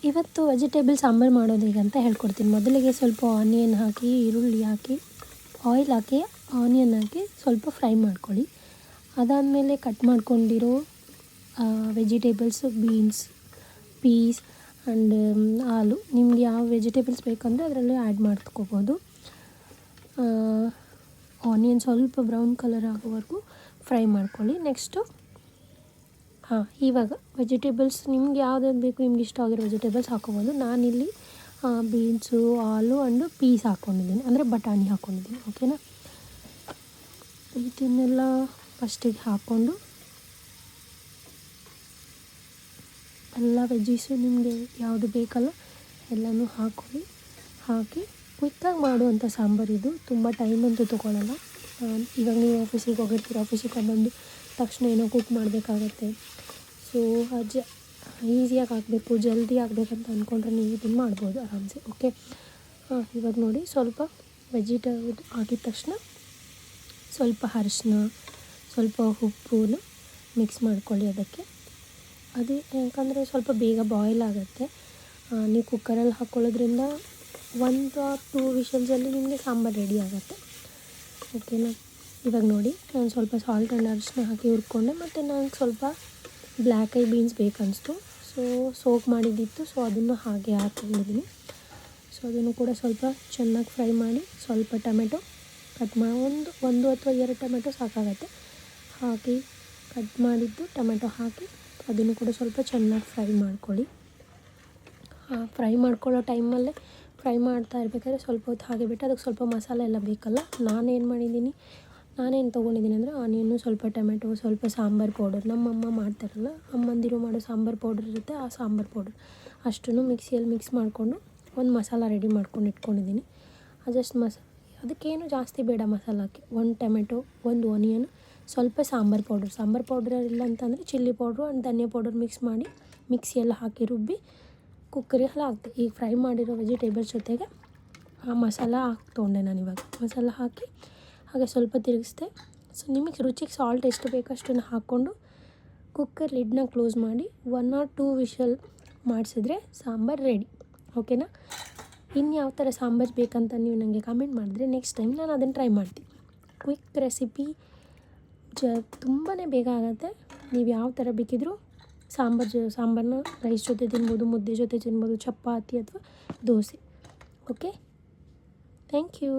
ಇವತ್ತು ವೆಜಿಟೇಬಲ್ ಸಾಂಬಾರು ಮಾಡೋದು ಹೇಗೆ ಅಂತ ಹೇಳ್ಕೊಡ್ತೀನಿ. ಮೊದಲಿಗೆ ಸ್ವಲ್ಪ ಆನಿಯನ್ ಹಾಕಿ, ಈರುಳ್ಳಿ ಹಾಕಿ, ಆಯಿಲ್ ಹಾಕಿ, ಆನಿಯನ್ ಹಾಕಿ ಸ್ವಲ್ಪ ಫ್ರೈ ಮಾಡ್ಕೊಳ್ಳಿ. ಅದಾದಮೇಲೆ ಕಟ್ ಮಾಡ್ಕೊಂಡಿರೋ ವೆಜಿಟೇಬಲ್ಸು, ಬೀನ್ಸ್, ಪೀಸ್ ಆ್ಯಂಡ್ ಆಲೂ, ನಿಮ್ಗೆ ಯಾವ ವೆಜಿಟೇಬಲ್ಸ್ ಬೇಕಂದರೆ ಅದರಲ್ಲಿ ಆ್ಯಡ್ ಮಾಡ್ಕೋಬೋದು. ಆನಿಯನ್ ಸ್ವಲ್ಪ ಬ್ರೌನ್ ಕಲರ್ ಆಗೋವರೆಗೂ ಫ್ರೈ ಮಾಡ್ಕೊಳ್ಳಿ. ನೆಕ್ಸ್ಟು ಇವಾಗ ವೆಜಿಟೇಬಲ್ಸ್ ನಿಮ್ಗೆ ಯಾವ್ದಾದ್ರು ಬೇಕು, ನಿಮ್ಗೆ ಇಷ್ಟ ಆಗಿರೋ ವೆಜಿಟೇಬಲ್ಸ್ ಹಾಕ್ಕೊಬೋದು. ನಾನಿಲ್ಲಿ ಬೀನ್ಸು, ಆಲೂ ಆ್ಯಂಡ್ ಪೀಸ್ ಹಾಕ್ಕೊಂಡಿದ್ದೀನಿ, ಅಂದರೆ ಬಟಾಣಿ ಹಾಕ್ಕೊಂಡಿದ್ದೀನಿ. ಓಕೆನಾ, ಇದನ್ನೆಲ್ಲ ಫಸ್ಟಿಗೆ ಹಾಕ್ಕೊಂಡು ಎಲ್ಲ ವೆಜ್ಜೀಸು ನಿಮಗೆ ಯಾವುದು ಬೇಕಲ್ಲ ಎಲ್ಲನೂ ಹಾಕ್ಕೊಳ್ಳಿ. ಹಾಕಿ ಕ್ವಿಕ್ಕಾಗಿ ಮಾಡುವಂಥ ಸಾಂಬಾರಿದು, ತುಂಬ ಟೈಮ್ ಅಂತೂ ತೊಗೊಳ್ಳಲ್ಲ. ಇವಾಗ ನೀವು ಆಫೀಸಿಗೆ ಹೋಗಿರ್ತೀರ, ಆಫೀಸಿಗೆ ಬಂದು ತಕ್ಷಣ ಏನೋ ಕುಕ್ ಮಾಡಬೇಕಾಗತ್ತೆ. ಸೊ ಈಸಿಯಾಗಿ ಆಗಬೇಕು, ಜಲ್ದಿ ಆಗಬೇಕಂತ ಅಂದ್ಕೊಂಡ್ರೆ ನೀವು ಇದನ್ನು ಮಾಡ್ಬೋದು ಆರಾಮ್ಸೆ. ಓಕೆ, ಇವಾಗ ನೋಡಿ ಸ್ವಲ್ಪ ವೆಜಿಟೇಬಲ್ ಹಾಕಿದ ತಕ್ಷಣ ಸ್ವಲ್ಪ ಅರಿಶಿನ, ಸ್ವಲ್ಪ ಉಪ್ಪುನ ಮಿಕ್ಸ್ ಮಾಡ್ಕೊಳ್ಳಿ ಅದಕ್ಕೆ. ಅದೇ ಯಾಕಂದರೆ ಸ್ವಲ್ಪ ಬೇಗ ಬಾಯ್ಲ್ ಆಗುತ್ತೆ. ನೀವು ಕುಕ್ಕರಲ್ಲಿ ಹಾಕ್ಕೊಳ್ಳೋದ್ರಿಂದ 1 or 2 ವಿಷಲ್ಸಲ್ಲಿ ನಿಮಗೆ ಸಾಂಬಾರು ರೆಡಿ ಆಗುತ್ತೆ. ಓಕೆನಾ, ಇವಾಗ ನೋಡಿ ನಾನು ಸ್ವಲ್ಪ ಸಾಲ್ಟ್ ಆ್ಯಂಡ್ ಅರಿಶಿನ ಹಾಕಿ ಹುರ್ಕೊಂಡೆ. ಮತ್ತು ನನಗೆ ಸ್ವಲ್ಪ ಬ್ಲ್ಯಾಕ್ ಐ ಬೀನ್ಸ್ ಬೇಕನ್ನಿಸ್ತು, ಸೊ ಸೋಕ್ ಮಾಡಿದ್ದಿತ್ತು, ಸೊ ಅದನ್ನು ಹಾಗೆ ಹಾಕ್ಕೊಂಡಿದ್ದೀನಿ. ಸೊ ಅದನ್ನು ಕೂಡ ಸ್ವಲ್ಪ ಚೆನ್ನಾಗಿ ಫ್ರೈ ಮಾಡಿ, ಸ್ವಲ್ಪ ಟೊಮೆಟೊ ಕಟ್ ಮಾಡಿ, ಒಂದು ಅಥವಾ 2 ಟೊಮೆಟೊ ಸಾಕಾಗತ್ತೆ, ಹಾಕಿ ಕಟ್ ಮಾಡಿದ್ದು ಟೊಮೆಟೊ ಹಾಕಿ ಅದನ್ನು ಕೂಡ ಸ್ವಲ್ಪ ಚೆನ್ನಾಗಿ ಫ್ರೈ ಮಾಡ್ಕೊಳ್ಳಿ. ಫ್ರೈ ಮಾಡ್ಕೊಳ್ಳೋ ಟೈಮಲ್ಲೇ ಫ್ರೈ ಮಾಡ್ತಾ ಇರಬೇಕಾದ್ರೆ ಸ್ವಲ್ಪ ಹೊತ್ತು ಹಾಗೆ ಬಿಟ್ಟು ಅದಕ್ಕೆ ಸ್ವಲ್ಪ ಮಸಾಲೆ ಎಲ್ಲ ಬೇಕಲ್ಲ. ನಾನೇನು ತೊಗೊಂಡಿದ್ದೀನಿ ಅಂದರೆ ಆನಿಯನ್ನು, ಸ್ವಲ್ಪ ಟೊಮೆಟೊ, ಸ್ವಲ್ಪ ಸಾಂಬಾರು ಪೌಡರ್, ನಮ್ಮಮ್ಮ ಮಾಡ್ತಾರಲ್ಲ, ಅಮ್ಮಂದಿರು ಮಾಡೋ ಸಾಂಬಾರು ಪೌಡರ್ ಇರುತ್ತೆ, ಆ ಸಾಂಬಾರು ಪೌಡರ್ ಅಷ್ಟನ್ನು ಮಿಕ್ಸಿಯಲ್ಲಿ ಮಿಕ್ಸ್ ಮಾಡಿಕೊಂಡು ಒಂದು ಮಸಾಲ ರೆಡಿ ಮಾಡ್ಕೊಂಡು ಇಟ್ಕೊಂಡಿದ್ದೀನಿ. ಜಸ್ಟ್ ಅದಕ್ಕೇನು ಜಾಸ್ತಿ ಬೇಡ ಮಸಾಲಕ್ಕೆ. 1 ಟೊಮೆಟೊ, 1 ಆನಿಯನ್, ಸ್ವಲ್ಪ ಸಾಂಬಾರು ಪೌಡರ್ ಇಲ್ಲ ಅಂತಂದರೆ chilli powder and dhaniya powder mix ಮಾಡಿ ಮಿಕ್ಸಿಯೆಲ್ಲ ಹಾಕಿ ರುಬ್ಬಿ ಕುಕ್ಕರಿಗೆ ಹಾಕ್ತೆ. ಈಗ ಫ್ರೈ ಮಾಡಿರೋ ವೆಜಿಟೇಬಲ್ಸ್ ಜೊತೆಗೆ ಆ ಮಸಾಲ ತೊಗೊಂಡೆ ನಾನಿವಾಗ. ಮಸಾಲ ಹಾಕಿ ಹಾಗೆ ಸ್ವಲ್ಪ ತಿರುಗಿಸ್ದೆ. ಸೊ ನಿಮಗೆ ರುಚಿಗೆ ಸಾಲ್ಟ್ ಎಷ್ಟು ಬೇಕೋ ಅಷ್ಟನ್ನು ಹಾಕ್ಕೊಂಡು ಕುಕ್ಕರ್ ಲಿಡ್ನ ಕ್ಲೋಸ್ ಮಾಡಿ 1 or 2 ವಿಷಲ್ ಮಾಡಿಸಿದ್ರೆ ಸಾಂಬಾರು ರೆಡಿ. ಓಕೆನಾ, ಇನ್ನು ಯಾವ ಥರ ಸಾಂಬಾರು ಬೇಕಂತ ನೀವು ನನಗೆ ಕಮೆಂಟ್ ಮಾಡಿದ್ರೆ ನೆಕ್ಸ್ಟ್ ಟೈಮ್ ನಾನು ಅದನ್ನು ಟ್ರೈ ಮಾಡ್ತೀನಿ. ಕ್ವಿಕ್ ರೆಸಿಪಿ, ತುಂಬಾ ಬೇಗ ಆಗುತ್ತೆ. ನೀವು ಯಾವ ಥರ ಬೇಕಿದ್ರೂ ಸಾಂಬಾರನ್ನ ರೈಸ್ ಜೊತೆ ತಿನ್ಬೋದು, ಮುದ್ದೆ ಜೊತೆ ತಿನ್ಬೋದು, ಚಪಾತಿ ಅಥವಾ ದೋಸೆ. Okay, thank you.